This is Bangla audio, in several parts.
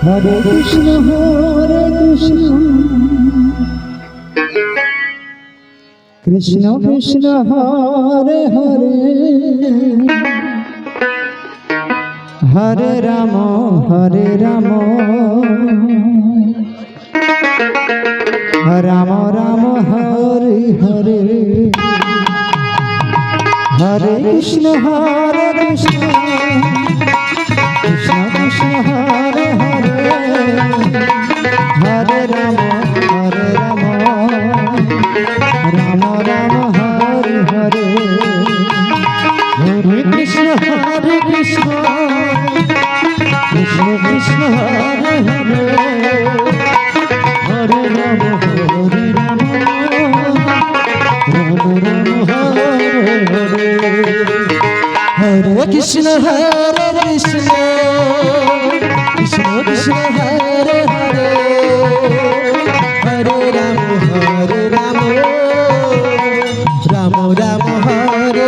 Hare Krishna Krishna Krishna Hare Hare Hare Ram Ram Ram Hare Hare Hare Krishna Krishna Krishna Hare Hare Hare Ram Ram Ram Hare Hare Hare Krishna Krishna Krishna Hare Hare Hare Ram Ram Ram Hare Hare Hare Krishna Krishna Krishna Hare Hare Hare Ram Ram Ram Hare Hare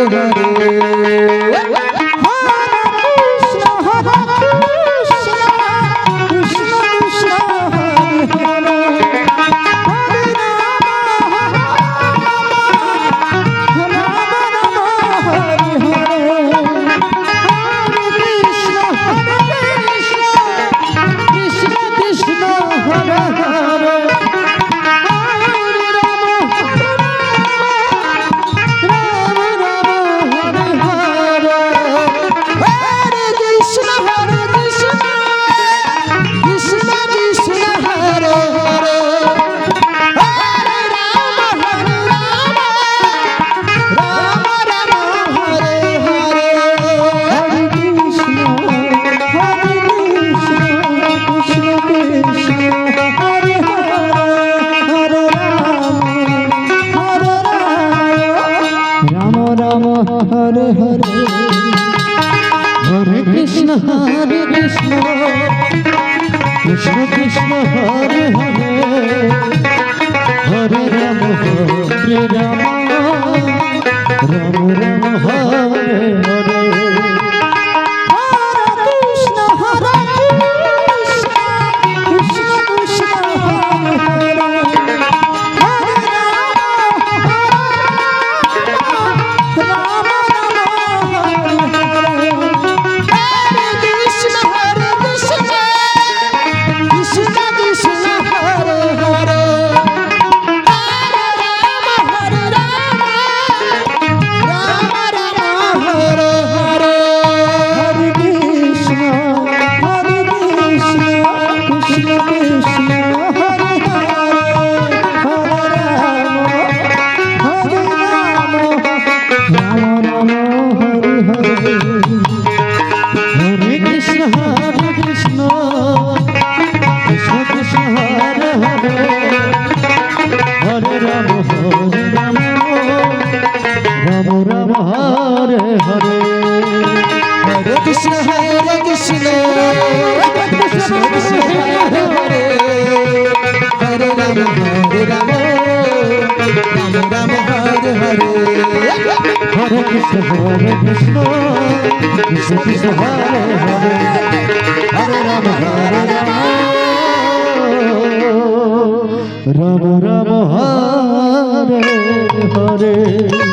Hare Hare Hare Krishna Krishna Krishna Hare Hare Hare Ram Ram Ram Hare Hare Krishna Hare Krishna Krishna Krishna Hare Hare Hare Rama Rama Hare Hare Hare Krishna Krishna Krishna Hare Hare Hare Rama Rama Hare Hare